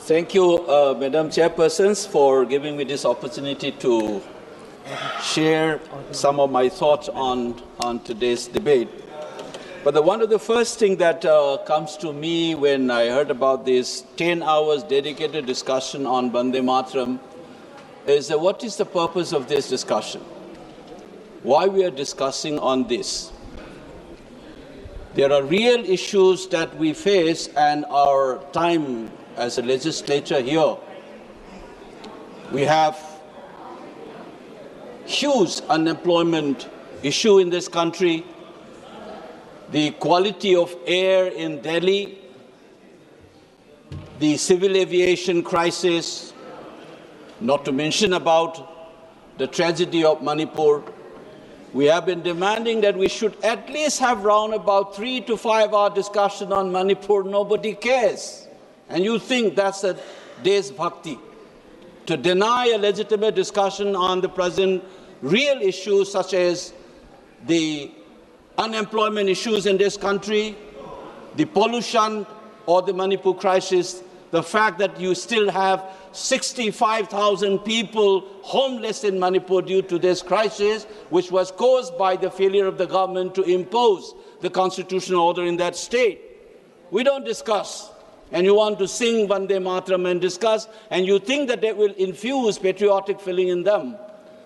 Thank you, Madam Chairpersons, for giving me this opportunity to share some of my thoughts on today's debate. But one of the first things that comes to me when I heard about this 10 hours dedicated discussion on Vande Mataram is what is the purpose of this discussion? Why we are discussing on this? There are real issues that we face, and our time as a legislature here, we have huge unemployment issue in this country, the quality of air in Delhi, the civil aviation crisis, not to mention about the tragedy of Manipur. We have been demanding that we should at least have round about 3 to 5 hour discussion on Manipur. Nobody cares. And you think that's a Desh Bhakti, to deny a legitimate discussion on the present real issues such as the unemployment issues in this country, the pollution or the Manipur crisis, the fact that you still have 65,000 people homeless in Manipur due to this crisis, which was caused by the failure of the government to impose the constitutional order in that state. We don't discuss. And you want to sing Vande Mataram and discuss, and you think that it will infuse patriotic feeling in them.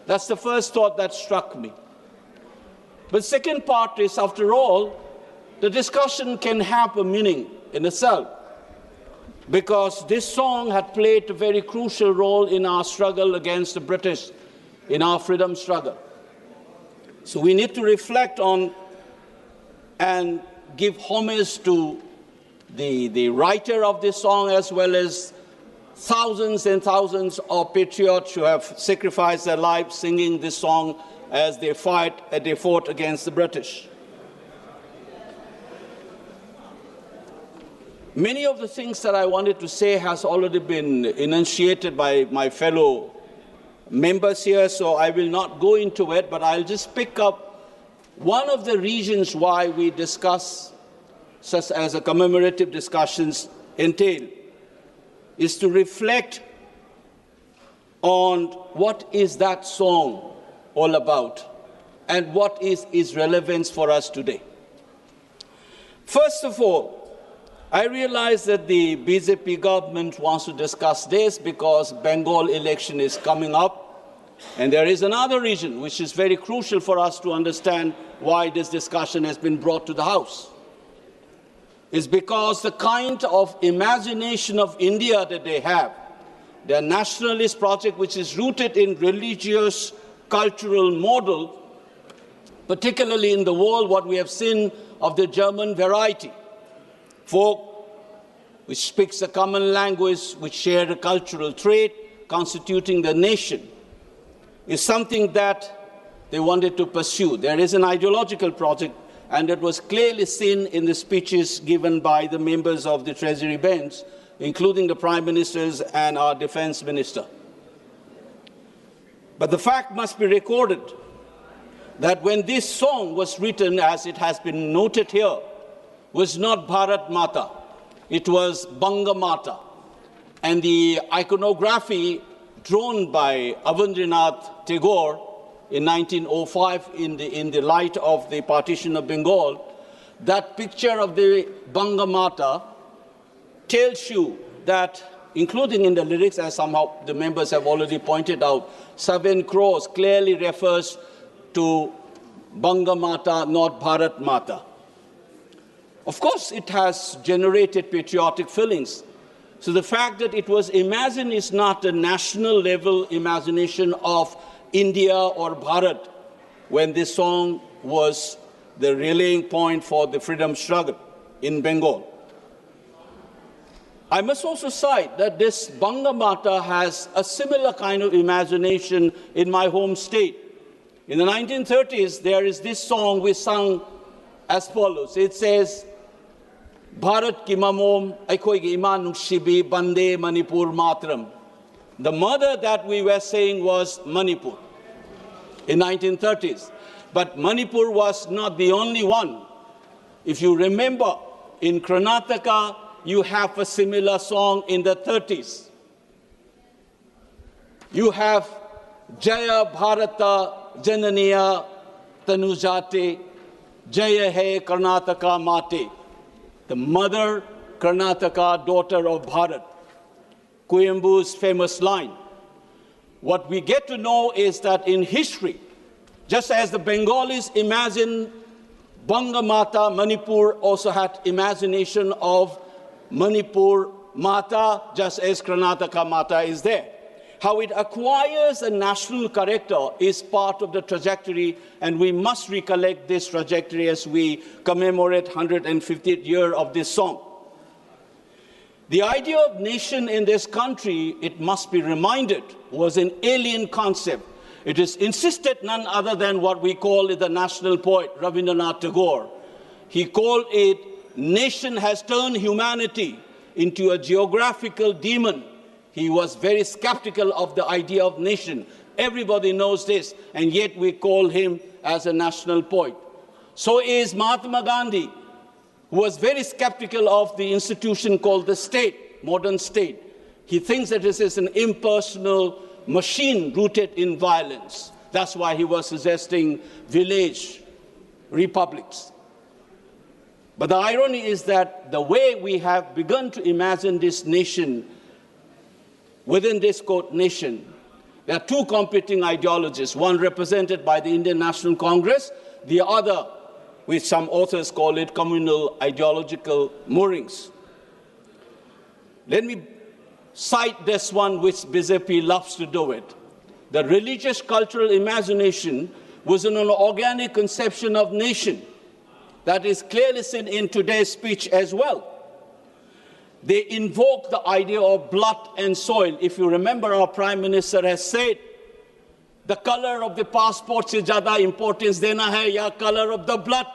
That's the first thought that struck me. But second part is, after all, the discussion can have a meaning in itself, because this song had played a very crucial role in our struggle against the British, in our freedom struggle. So we need to reflect on and give homage to the writer of this song, as well as thousands and thousands of patriots who have sacrificed their lives singing this song as they fought against the British. Many of the things that I wanted to say has already been enunciated by my fellow members here, so I will not go into it, but I'll just pick up one of the reasons why we discuss such as a commemorative discussions entail, is to reflect on what is that song all about and what is its relevance for us today. First of all, I realize that the BJP government wants to discuss this because Bengal election is coming up, and there is another reason which is very crucial for us to understand why this discussion has been brought to the House. Is because the kind of imagination of India that they have, their nationalist project, which is rooted in religious, cultural model, particularly in the world, what we have seen of the German variety, folk which speaks a common language, which share a cultural trait, constituting the nation, is something that they wanted to pursue. There is an ideological project, and it was clearly seen in the speeches given by the members of the Treasury bench, including the Prime Ministers and our Defence Minister. But the fact must be recorded that when this song was written, as it has been noted here, was not Bharat Mata, it was Banga Mata. And the iconography drawn by Avandranath Tagore in 1905 in the light of the partition of Bengal, that picture of the Banga Mata tells you that, including in the lyrics, as somehow the members have already pointed out, 7 crores clearly refers to Banga Mata, not Bharat Mata. Of course, it has generated patriotic feelings. So the fact that it was imagined is not a national level imagination of India or Bharat, when this song was the rallying point for the freedom struggle in Bengal. I must also cite that this Banga Mata has a similar kind of imagination in my home state. In the 1930s, there is this song we sung as follows. It says, Bharat ki mamom Akoijam nukshibi Vande Manipur Mataram. The mother that we were saying was Manipur in 1930s. But Manipur was not the only one. If you remember, in Karnataka, you have a similar song in the 30s. You have Jaya Bharata Jananiya Tanujate, Jaya Hai Karnataka Mate, the mother Karnataka, daughter of Bharat. Kuyembu's famous line. What we get to know is that in history, just as the Bengalis imagine Banga Mata, Manipur also had imagination of Manipur Mata, just as Karnataka Mata is there. How it acquires a national character is part of the trajectory, and we must recollect this trajectory as we commemorate 150th year of this song. The idea of nation in this country, it must be reminded, was an alien concept. It is insisted none other than what we call the national poet, Rabindranath Tagore. He called it, nation has turned humanity into a geographical demon. He was very skeptical of the idea of nation. Everybody knows this, and yet we call him as a national poet. So is Mahatma Gandhi, who was very skeptical of the institution called the state, modern state. He thinks that this is an impersonal machine rooted in violence. That's why he was suggesting village republics. But the irony is that the way we have begun to imagine this nation, within this quote nation, there are two competing ideologies, one represented by the Indian National Congress, the other, which some authors call it, communal ideological moorings. Let me cite this one which BJP loves to do it. The religious cultural imagination was an organic conception of nation that is clearly seen in today's speech as well. They invoke the idea of blood and soil. If you remember, our Prime Minister has said, the color of the passport se zyada importance dena hai ya color of the blood.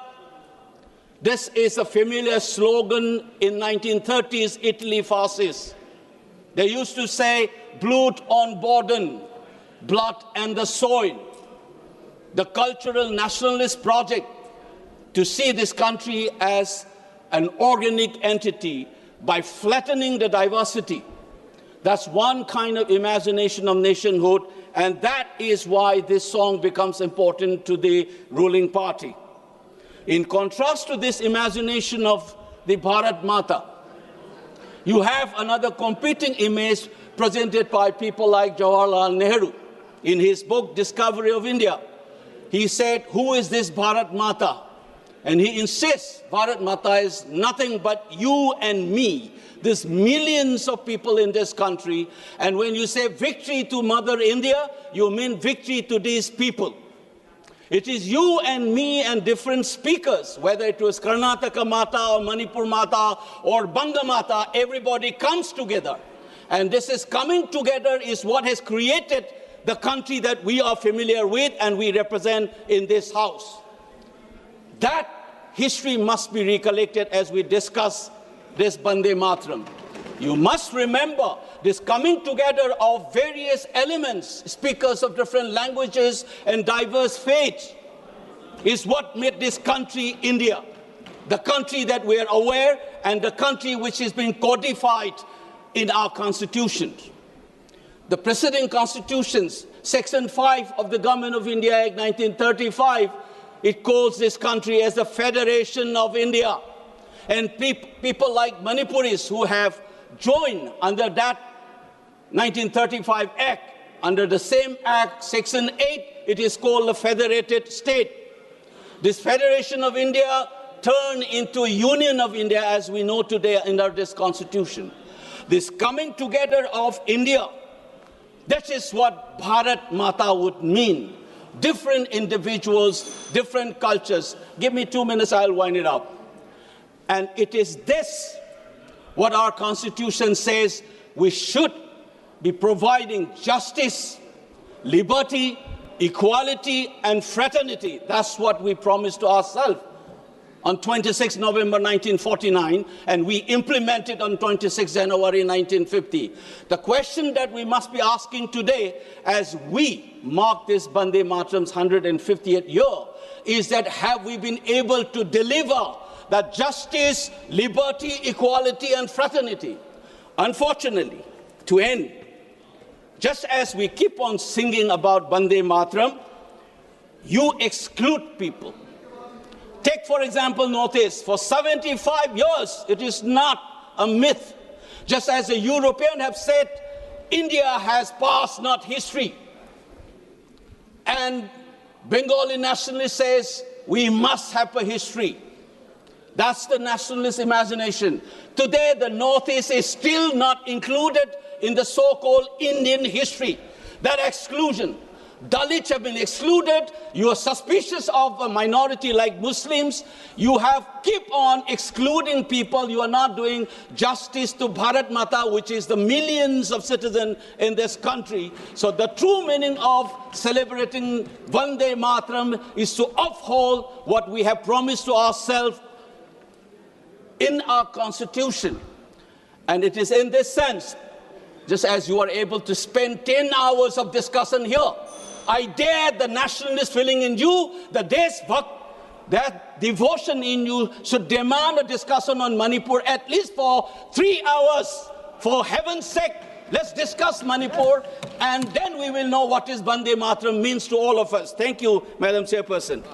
This is a familiar slogan in 1930s Italy fascists. They used to say, Blut on Borden, blood and the soil. The cultural nationalist project to see this country as an organic entity by flattening the diversity. That's one kind of imagination of nationhood, and that is why this song becomes important to the ruling party. In contrast to this imagination of the Bharat Mata, you have another competing image presented by people like Jawaharlal Nehru. In his book, Discovery of India, he said, who is this Bharat Mata? And he insists Bharat Mata is nothing but you and me. There's millions of people in this country. And when you say victory to Mother India, you mean victory to these people. It is you and me and different speakers, whether it was Karnataka Mata or Manipur Mata or Banga Mata, everybody comes together. And this is coming together is what has created the country that we are familiar with and we represent in this house. That history must be recollected as we discuss this Vande Mataram. You must remember this coming together of various elements, speakers of different languages and diverse faiths, is what made this country India, the country that we are aware and the country which has been codified in our constitution. The preceding constitutions, Section 5 of the Government of India Act 1935, it calls this country as the Federation of India. And people like Manipuris who have joined under that 1935 Act, under the same Act, Section 8, it is called a federated state. This Federation of India turned into Union of India as we know today under this constitution. This coming together of India, that is what Bharat Mata would mean. Different individuals, different cultures. Give me 2 minutes, I'll wind it up. And it is this, what our Constitution says, we should be providing justice, liberty, equality, and fraternity. That's what we promised to ourselves on 26 November 1949, and we implemented on 26 January 1950. The question that we must be asking today, as we mark this Vande Mataram's 150th year, is that have we been able to deliver that justice, liberty, equality, and fraternity. Unfortunately, to end, just as we keep on singing about Vande Mataram, you exclude people. Take, for example, Northeast. For 75 years, it is not a myth. Just as the Europeans have said, India has past, not history. And Bengali nationalist says, we must have a history. That's the nationalist imagination. Today, the Northeast is still not included in the so-called Indian history. That exclusion. Dalits have been excluded. You are suspicious of a minority like Muslims. You have keep on excluding people. You are not doing justice to Bharat Mata, which is the millions of citizens in this country. So the true meaning of celebrating Vande Mataram is to uphold what we have promised to ourselves in our constitution. And it is in this sense, just as you are able to spend 10 hours of discussion here, I dare the nationalist feeling in you, the Deshbhakt, that devotion in you should demand a discussion on Manipur at least for 3 hours. For heaven's sake, let's discuss Manipur, and then we will know what is Vande Mataram means to all of us. Thank you, Madam Chairperson.